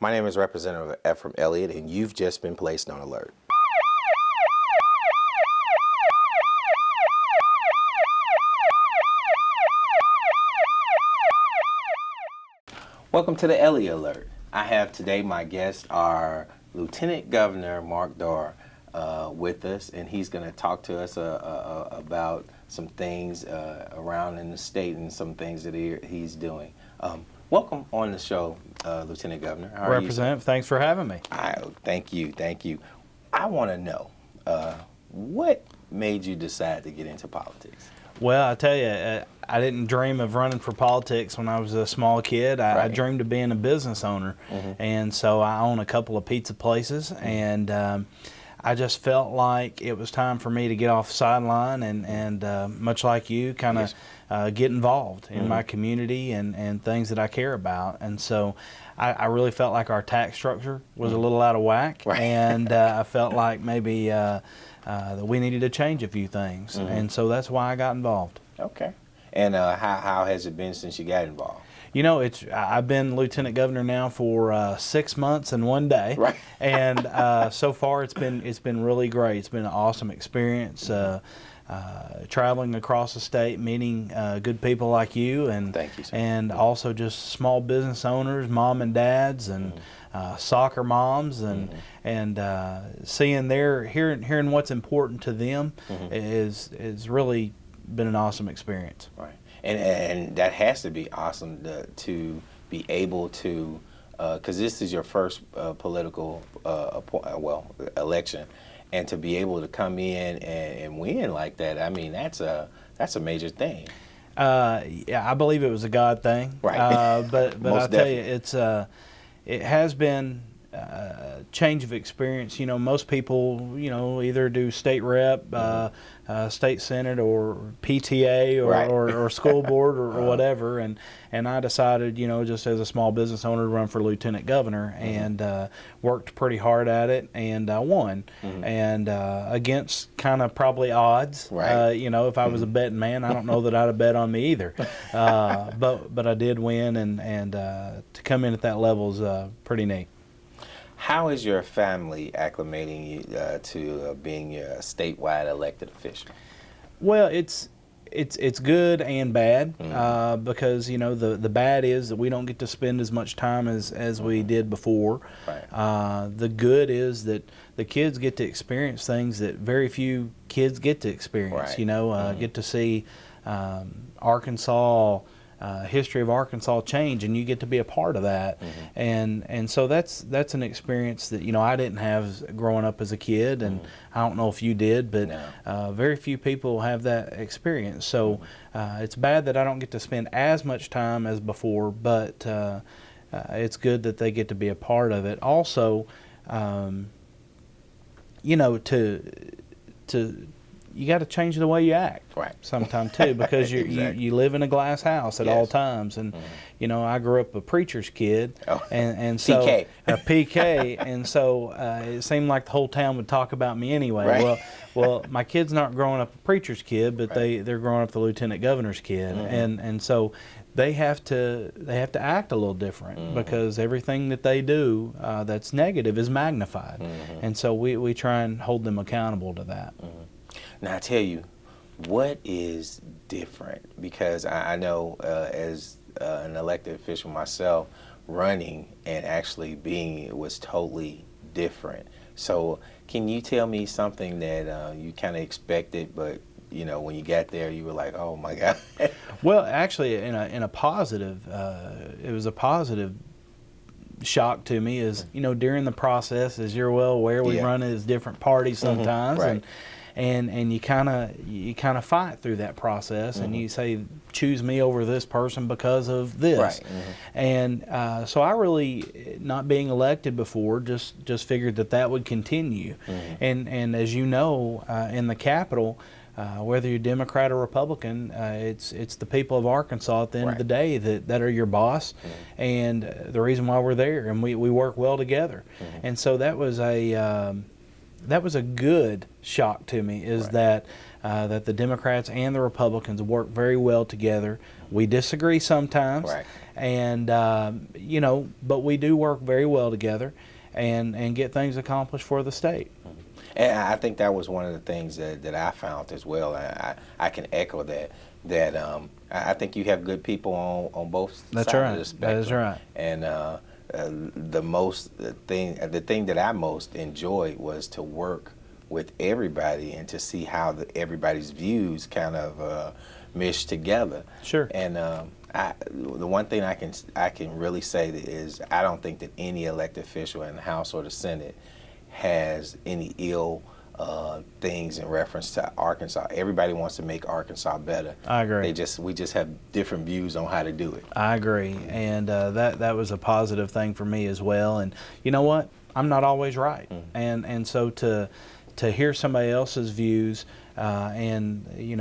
My name is Representative F from Elliott, and you've just been placed on alert. Welcome to the Elliott Alert. I have today my guests are Lieutenant Governor Mark Darr with us, and he's going to talk to us about some things around in the state and some things that he's doing. Welcome on the show, Lieutenant Governor. How Representative, thanks for having me. Thank you. I want to know, what made you decide to get into politics? Well, I tell you, I didn't dream of running for politics when I was a small kid. I dreamed of being a business owner, and so I own a couple of pizza places, and I just felt like it was time for me to get off the sideline and much like you, kind of get involved in my community and things that I care about. And so I really felt like our tax structure was a little out of whack, and I felt like maybe that we needed to change a few things. And so that's why I got involved. Okay. And how has it been since you got involved? You know, I've been Lieutenant Governor now for 6 months and 1 day, and so far it's been really great. It's been an awesome experience, traveling across the state, meeting good people like you, and thank you, sir. And also just small business owners, mom and dads, and soccer moms, and seeing hearing what's important to them is really been an awesome experience. Right. And that has to be awesome to be able to, because this is your first political election, and to be able to come in and win like that. I mean, that's a major thing. Yeah, I believe it was a God thing. Right. But I'll tell you, it has been a change of experience. You know, most people, either do state rep, state senate, or PTA, or school board, or whatever. And I decided, just as a small business owner, to run for lieutenant governor, and worked pretty hard at it, and I won. And against kind of probably odds. If I was a betting man, I don't know that I'd have bet on me either. But I did win, and to come in at that level is pretty neat. How is your family acclimating you to being a statewide elected official? Well, it's good and bad, because the bad is that we don't get to spend as much time as we did before. The good is that the kids get to experience things that very few kids get to experience. Get to see Arkansas. History of Arkansas change, and you get to be a part of that, and so that's an experience that I didn't have growing up as a kid, and I don't know if you did, but very few people have that experience. So it's bad that I don't get to spend as much time as before, but it's good that they get to be a part of it. Also, you got to change the way you act sometime too, because you live in a glass house at all times. And I grew up a preacher's kid, and so PK. PK, and so it seemed like the whole town would talk about me anyway. Well, my kid's not growing up a preacher's kid, but they're growing up the lieutenant governor's kid, and so they have to act a little different, because everything that they do that's negative is magnified, and so we try and hold them accountable to that. Now, I tell you, what is different? Because I know as an elected official myself, running and actually being it was totally different. So can you tell me something that you kind of expected, but when you got there, you were like, oh my God? Well, actually, in a positive, it was a positive shock to me. Is during the process, as you're well aware, we run as different parties sometimes, and you kind of fight through that process, and you say, choose me over this person because of this, and so I really, not being elected before, just figured that would continue, and as you know, in the Capitol, whether you're Democrat or Republican, it's the people of Arkansas at the end of the day that are your boss, and the reason why we're there, and we work well together, and so that was a good shock to me, is that that the Democrats and the Republicans work very well together. We disagree sometimes, Right. and but we do work very well together, and get things accomplished for the state. And I think that was one of the things that I found as well. I can echo that. I think you have good people on both sides of the spectrum. That is right. And the thing that I most enjoyed was to work with everybody and to see how everybody's views kind of mesh together. Sure. And the one thing I can really say is I don't think that any elected official in the House or the Senate has any ill things in reference to Arkansas. Everybody wants to make Arkansas better. I agree. We just have different views on how to do it. I agree, and that was a positive thing for me as well. And you know what? I'm not always right, and so to hear somebody else's views, and you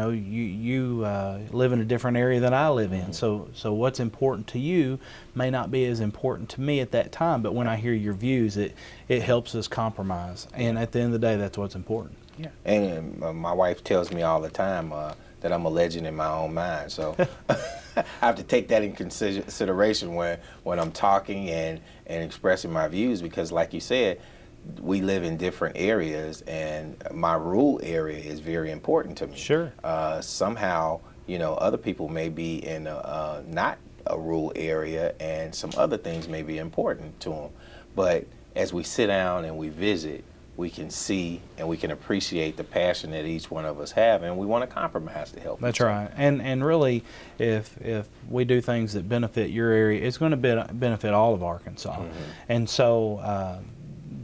live in a different area than I live in. So what's important to you may not be as important to me at that time. But when I hear your views, it helps us compromise. And at the end of the day, that's what's important. Yeah. And my wife tells me all the time that I'm a legend in my own mind. So I have to take that in consideration when I'm talking and expressing my views, because, like you said, we live in different areas, and my rural area is very important to me. Sure. Somehow, other people may be in not a rural area, and some other things may be important to them. But as we sit down and we visit, we can see and we can appreciate the passion that each one of us have, and we want to compromise to help. That's right. And really, if we do things that benefit your area, it's going to benefit all of Arkansas. And so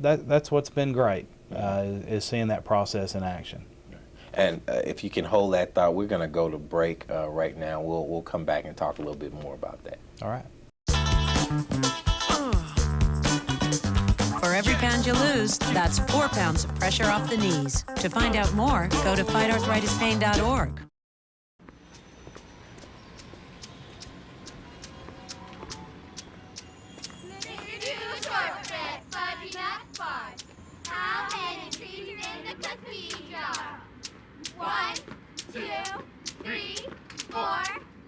that's what's been great, is seeing that process in action. And if you can hold that thought, we're going to go to break right now. We'll come back and talk a little bit more about that. All right. For every pound you lose, that's 4 pounds of pressure off the knees. To find out more, go to fightarthritispain.org. One, two, three, four,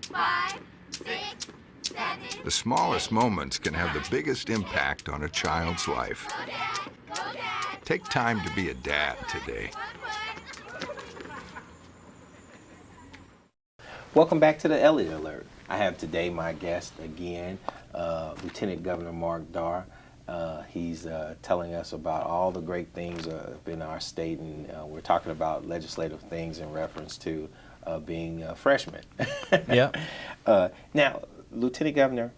five, six, seven. The smallest moments can have the biggest impact on a child's life. Go Dad, go Dad. Take time to be a dad today. Welcome back to the Elliott Alert. I have today my guest again, Lieutenant Governor Mark Darr. He's telling us about all the great things in our state, and we're talking about legislative things in reference to being a freshman. Yeah. Now, Lieutenant Governor,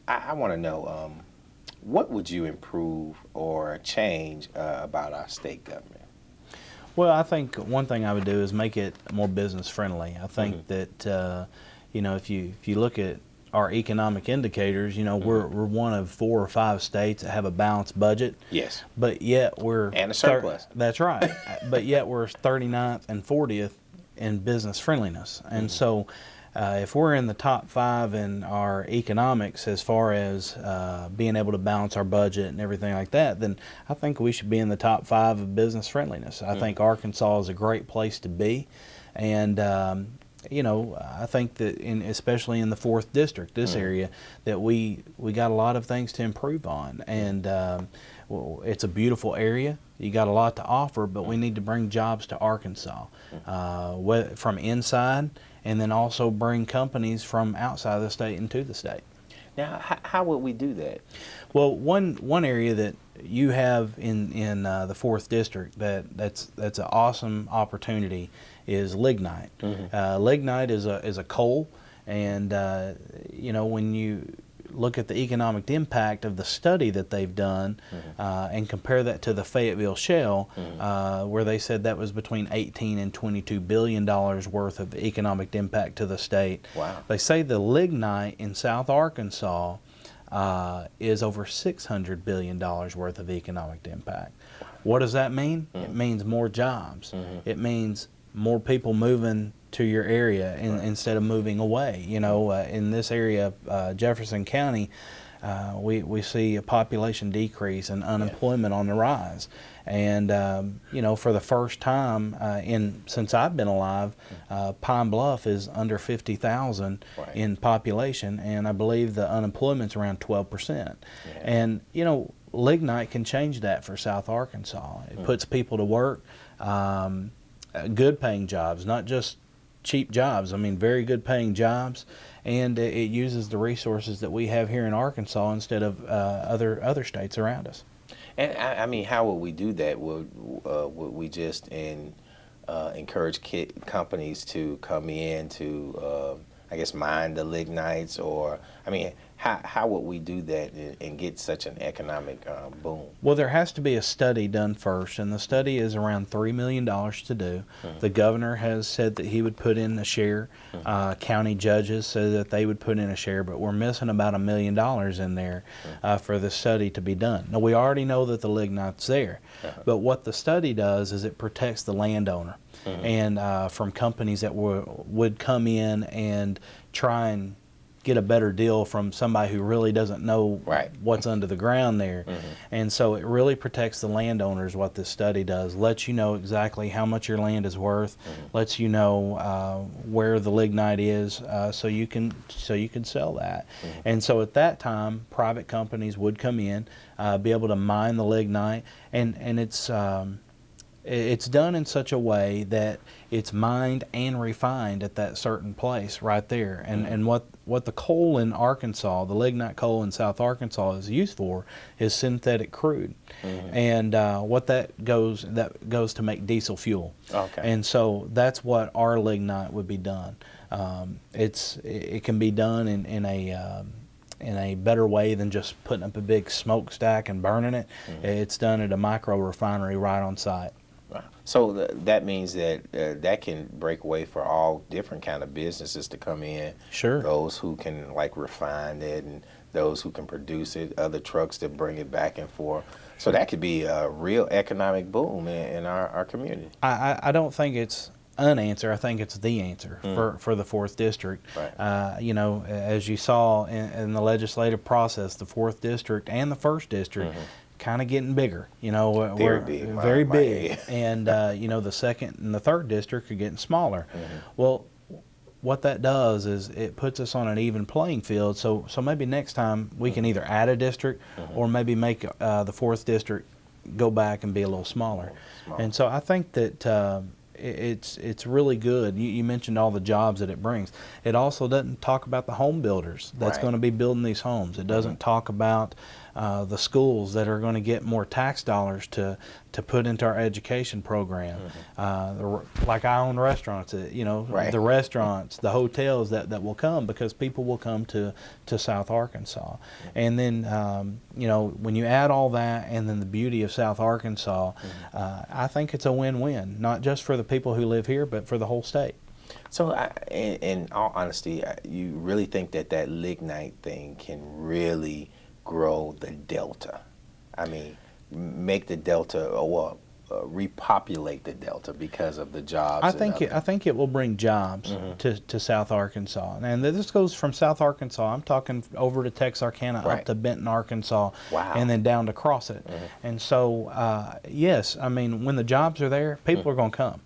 I want to know, what would you improve or change about our state government? Well, I think one thing I would do is make it more business friendly. I think that if you look at our economic indicators, we're one of 4 or 5 states that have a balanced budget. Yes. But yet we're and a surplus. That's right. But yet we're 39th and 40th in business friendliness. And so if we're in the top 5 in our economics as far as being able to balance our budget and everything like that, then I think we should be in the top 5 of business friendliness. I think Arkansas is a great place to be, and I think that especially in the 4th district, this area, that we got a lot of things to improve on, and it's a beautiful area. You got a lot to offer, but we need to bring jobs to Arkansas, from inside, and then also bring companies from outside of the state into the state. Now, how would we do that? Well, one area that you have in the 4th district that's an awesome opportunity is lignite. Lignite is a coal, and when you look at the economic impact of the study that they've done and compare that to the Fayetteville Shell, where they said that was between $18 and $22 billion worth of economic impact to the state. Wow. They say the lignite in South Arkansas is over $600 billion worth of economic impact. What does that mean? It means more jobs. It means more people moving to your area instead of moving away. In this area, Jefferson County, we see a population decrease and unemployment on the rise. And you know, for the first time since I've been alive, Pine Bluff is under 50,000 in population, and I believe the unemployment's around 12%. And you know, lignite can change that for South Arkansas. It puts people to work, good paying jobs, not just cheap jobs. I mean, very good paying jobs, and it uses the resources that we have here in Arkansas instead of other states around us. And I mean, how would we do that? Would we just encourage companies to come in to, I guess, mine the lignites, or I mean, how would we do that and get such an economic boom? Well, there has to be a study done first, and the study is around $3 million to do. The governor has said that he would put in a share. County judges said that they would put in a share, but we're missing about $1 million in there for the study to be done. Now, we already know that the lignite's there, but what the study does is it protects the landowner and from companies that would come in and try and get a better deal from somebody who really doesn't know what's under the ground there. And so it really protects the landowners, what this study does. Lets you know exactly how much your land is worth, lets you know where the lignite is, so you can sell that. And so at that time, private companies would come in, be able to mine the lignite, and it's done in such a way that it's mined and refined at that certain place right there. And what the coal in Arkansas, the lignite coal in South Arkansas, is used for is synthetic crude. And what that goes to make diesel fuel. And so that's what our lignite would be done. It can be done in a better way than just putting up a big smokestack and burning it. It's done at a micro refinery right on site. So that means that that can break away for all different kind of businesses to come in. Sure. Those who can like refine it, and those who can produce it, other trucks that bring it back and forth. So that could be a real economic boom in our community. I don't think it's an answer. I think it's the answer for the 4th District. You know, as you saw in the legislative process, the 4th District and the 1st District kind of getting bigger. You know, Very we're big. very big, and you know, the 2nd and the 3rd District are getting smaller. Well, what that does is it puts us on an even playing field. So maybe next time we can either add a district or maybe make the 4th District go back and be a little smaller. And so I think that it's really good. You mentioned all the jobs that it brings. It also doesn't talk about the home builders that's going to be building these homes. It doesn't talk about the schools that are going to get more tax dollars to put into our education program. Like I own restaurants, you know, the restaurants, the hotels that will come because people will come to South Arkansas. And then, you know, when you add all that and then the beauty of South Arkansas, I think it's a win-win, not just for the people who live here, but for the whole state. So in all honesty, you really think that lignite thing can really grow the Delta? I mean, make the Delta, repopulate the Delta because of the jobs. I think it will bring jobs to South Arkansas, and this goes from South Arkansas. I'm talking over to Texarkana, up to Benton, Arkansas, and then down to Crossett. And so, yes, I mean, when the jobs are there, people are going to come.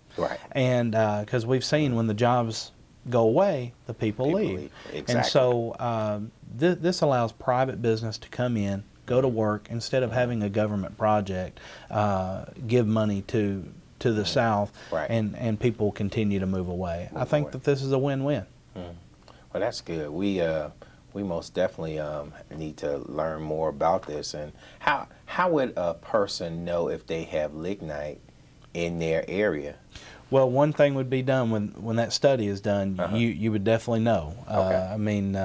And because we've seen when the jobs go away, the people leave. And so this allows private business to come in, go to work, instead of having a government project give money to the South, and people continue to move away. I think that this is a win-win. Well, that's good. We most definitely need to learn more about this. And how would a person know if they have lignite in their area? Well, one thing would be done when that study is done. You would definitely know. I mean,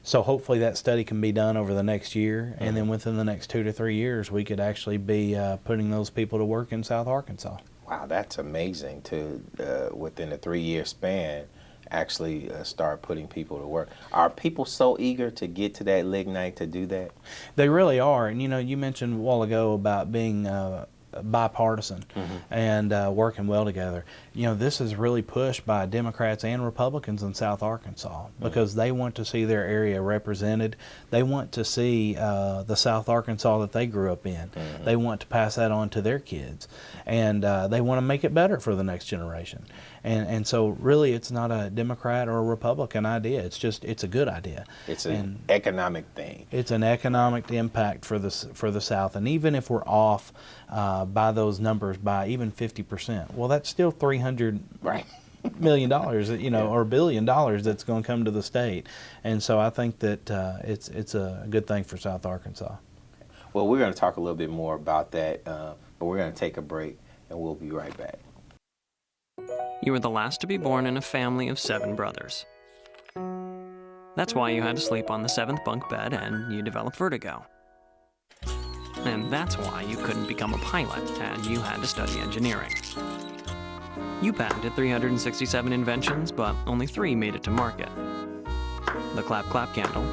so hopefully that study can be done over the next year, and then within the next 2 to 3 years, we could actually be putting those people to work in South Arkansas. Wow, that's amazing to within a 3-year span actually start putting people to work. Are people so eager to get to that lignite to do that? They really are. And you know, you mentioned a while ago about being bipartisan and working well together. You know, this is really pushed by Democrats and Republicans in South Arkansas because they want to see their area represented. They want to see the South Arkansas that they grew up in. They want to pass that on to their kids, and they want to make it better for the next generation. And so really it's not a Democrat or a Republican idea. It's a good idea. It's an economic thing. It's an economic impact for the South, and even if we're off by those numbers by even 50%, well, that's still $300 million, you know, or $1 billion that's going to come to the state. And so I think that it's a good thing for South Arkansas. Well, we're going to talk a little bit more about that, but we're going to take a break, and we'll be right back. You were the last to be born in a family of 7 brothers. That's why you had to sleep on the 7th bunk bed and you developed vertigo. And that's why you couldn't become a pilot and you had to study engineering. You patented 367 inventions, but only 3 made it to market. The clap clap candle,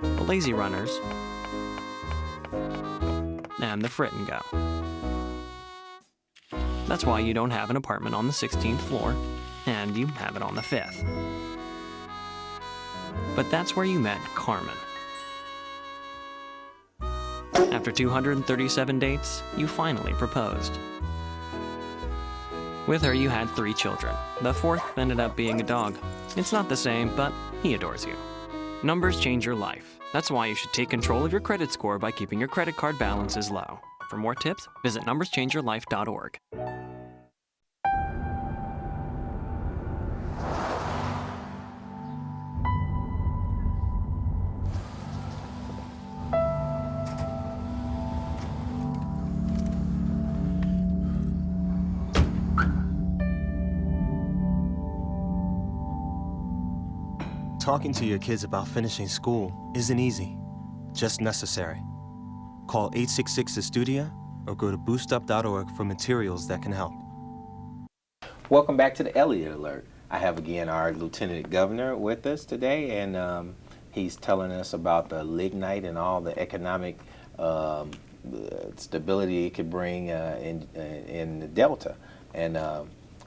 the lazy runners, and the frit and go. That's why you don't have an apartment on the 16th floor, and you have it on the 5th. But that's where you met Carmen. After 237 dates, you finally proposed. With her, you had 3 children. The 4th ended up being a dog. It's not the same, but he adores you. Numbers change your life. That's why you should take control of your credit score by keeping your credit card balances low. For more tips, visit numberschangeyourlife.org. Talking to your kids about finishing school isn't easy, just necessary. Call 866-STUDIA or go to boostup.org for materials that can help. Welcome back to the Elliott Alert. I have again our Lieutenant Governor with us today, and he's telling us about the lignite and all the economic stability it could bring in the Delta. And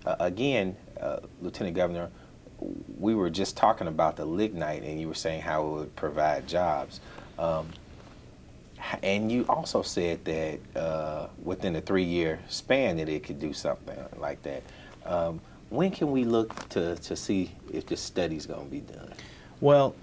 again, Lieutenant Governor, we were just talking about the lignite, and you were saying how it would provide jobs. And you also said that within a 3-year span that it could do something like that. When can we look to see if this study's going to be done? Well,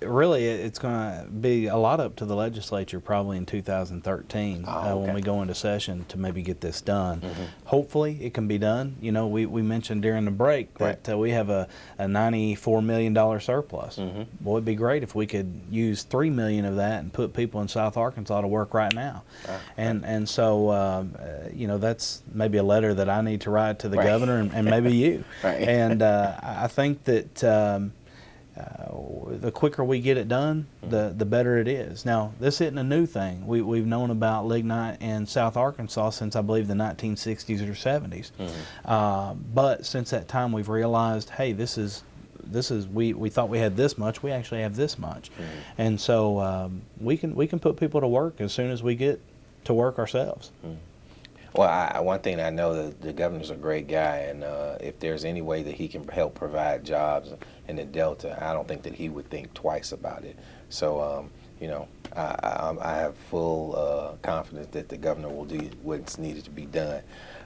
really, it's going to be a lot up to the legislature probably in 2013 when we go into session to maybe get this done. Hopefully it can be done. You know, we mentioned during the break that we have a $94 million surplus. Well, it'd be great if we could use $3 million of that and put people in South Arkansas to work right now. And so, you know, that's maybe a letter that I need to write to the governor and maybe you. And I think that the quicker we get it done, the better it is. Now, this isn't a new thing. We've known about lignite in South Arkansas since, I believe, the 1960s or 70s. But since that time, we've realized, hey, we thought we had this much. We actually have this much. And so we can put people to work as soon as we get to work ourselves. Well, one thing I know, that the governor's a great guy, and if there's any way that he can help provide jobs in the Delta, I don't think that he would think twice about it. So, you know, I have full confidence that the governor will do what's needed to be done.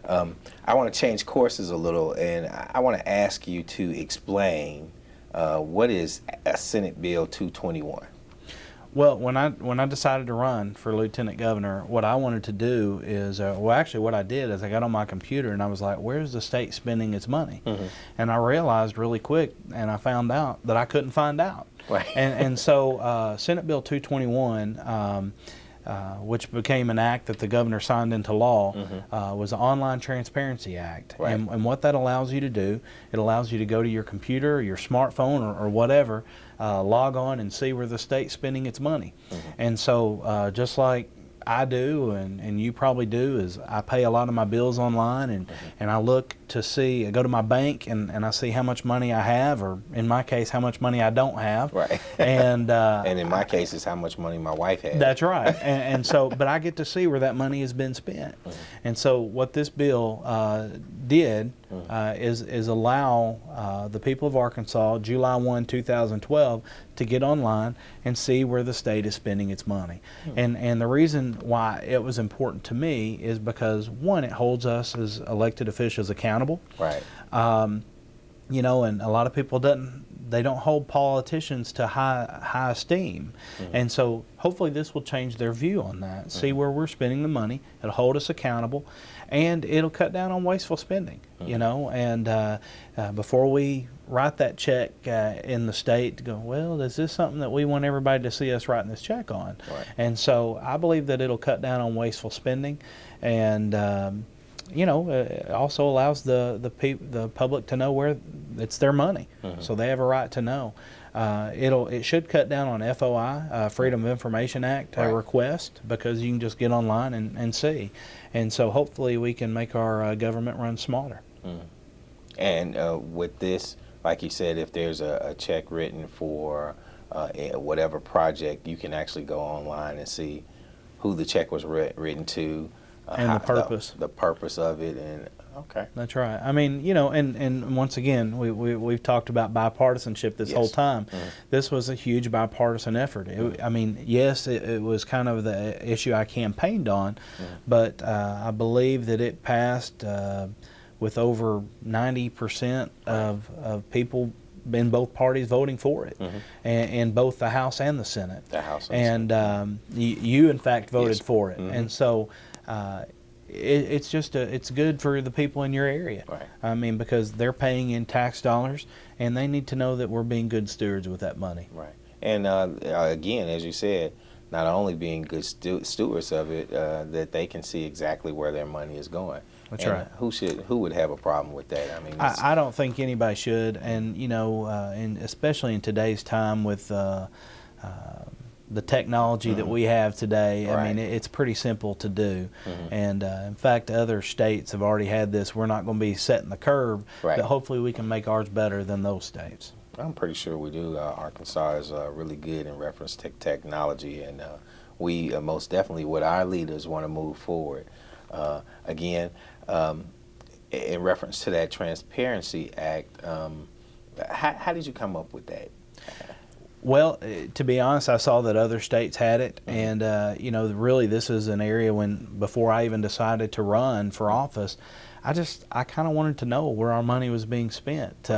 I want to change courses a little, and I want to ask you to explain what is Senate Bill 221. Well, when I decided to run for lieutenant governor, what I wanted to do is, well, actually what I did is I got on my computer and I was like, where's the state spending its money? And I realized really quick, and I found out that I couldn't find out. And so Senate Bill 221, which became an act that the governor signed into law, was the Online Transparency Act. And what that allows you to do, it allows you to go to your computer or your smartphone or whatever, log on and see where the state's spending its money. And so just like I do and you probably do, is I pay a lot of my bills online, and I look to see, I go to my bank and I see how much money I have, or in my case, how much money I don't have. Right. And and in my case, it's how much money my wife has. That's right. And so, but I get to see where that money has been spent. And so what this bill did is allow the people of Arkansas, July 1, 2012, to get online and see where the state is spending its money. And the reason why it was important to me is because, one, it holds us as elected officials accountable. Right. You know, and a lot of people don't hold politicians to high esteem. And so hopefully this will change their view on that, see where we're spending the money. It'll hold us accountable, and it'll cut down on wasteful spending, you know. And before we write that check in the state, to go, well, is this something that we want everybody to see us writing this check on? Right. And so I believe that it'll cut down on wasteful spending, and you know, it also allows the public to know where it's their money, so they have a right to know. It should cut down on FOI, Freedom of Information Act request, because you can just get online and see, and so hopefully we can make our government run smarter. And with this, like you said, if there's a check written for whatever project, you can actually go online and see who the check was written to. And the purpose. The purpose of it, and okay. That's right. I mean, you know, and once again, we've talked about bipartisanship this whole time. This was a huge bipartisan effort. I mean, yes, it was kind of the issue I campaigned on, but I believe that it passed with over 90% of people in both parties voting for it, and in both the House and the Senate. The House and Senate. You in fact voted for it, and so it's just it's good for the people in your area. Right. I mean, because they're paying in tax dollars, and they need to know that we're being good stewards with that money. Right. And again, as you said, not only being good stewards of it, that they can see exactly where their money is going. That's and right. Who would have a problem with that? I mean, I don't think anybody should, and you know, and especially in today's time with the technology that we have today. I mean, it's pretty simple to do. And in fact, other states have already had this. We're not going to be setting the curve, but hopefully we can make ours better than those states. I'm pretty sure we do. Arkansas is really good in reference to technology, and we most definitely, with our leaders, want to move forward. Again, in reference to that Transparency Act, how did you come up with that? Well, to be honest, I saw that other states had it, and you know, really, this is an area before I even decided to run for office, I kind of wanted to know where our money was being spent.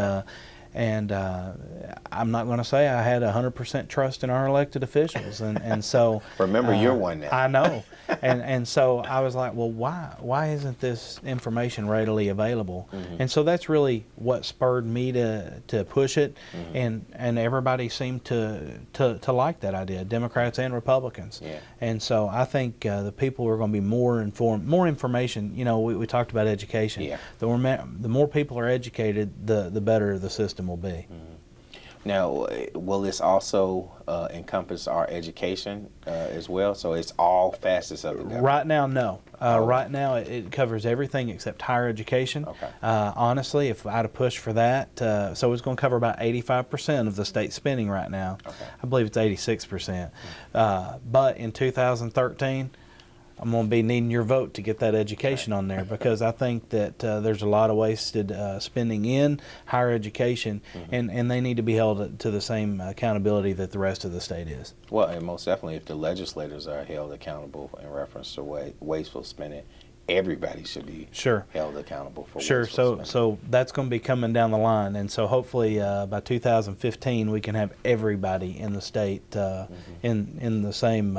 And I'm not going to say I had 100% trust in our elected officials, and so remember, you're one now. I know, and so I was like, well, why isn't this information readily available? And so that's really what spurred me to push it, and everybody seemed to like that idea, Democrats and Republicans. And so I think the people are going to be more informed, more information. You know, we talked about education. The more people are educated, the better the system will be. Now, will this also encompass our education as well? So it's all facets of the government? Right now, no. Right now, it covers everything except higher education. Okay. Honestly, if I had to push for that, so it's going to cover about 85% of the state spending right now. Okay. I believe it's 86%. But in 2013, I'm going to be needing your vote to get that education on there, because I think that there's a lot of wasted spending in higher education, and they need to be held to the same accountability that the rest of the state is. Well, and most definitely, if the legislators are held accountable in reference to wasteful spending, everybody should be held accountable for wasteful spending. So that's going to be coming down the line, and so hopefully by 2015 we can have everybody in the state in the same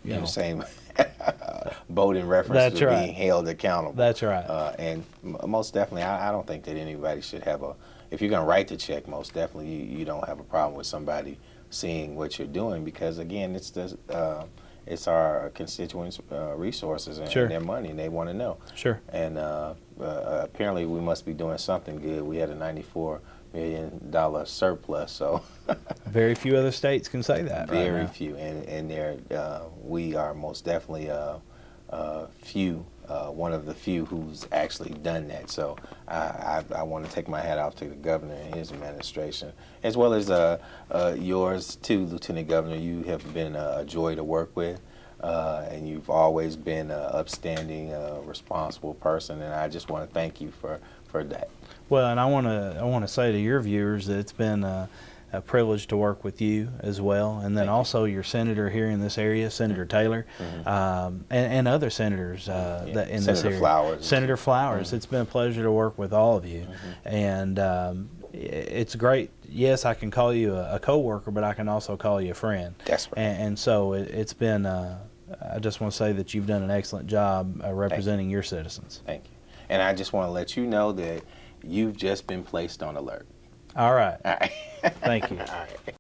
the same boat in reference to being held accountable. That's right. And most definitely, I don't think that anybody should have if you're going to write the check, most definitely you don't have a problem with somebody seeing what you're doing, because again, it's our constituents' resources and their money, and they want to know. And apparently we must be doing something good. We had a $94 million surplus, so very few other states can say that. Very few, and we are most definitely few one of the few who's actually done that. So I want to take my hat off to the governor and his administration, as well as yours too, Lieutenant Governor. You have been a joy to work with, and you've always been an upstanding, responsible person, and I just want to thank you for that. Well, and I want to say to your viewers that it's been a privilege to work with you as well, and then also your senator here in this area, Senator Taylor, and other senators that in this area. Senator Flowers. It's been a pleasure to work with all of you, and it's great. Yes, I can call you a co-worker, but I can also call you a friend. That's right. And so it's been. I just want to say that you've done an excellent job representing your citizens. Thank you. And I just want to let you know that you've just been placed on alert. All right. All right. Thank you. All right.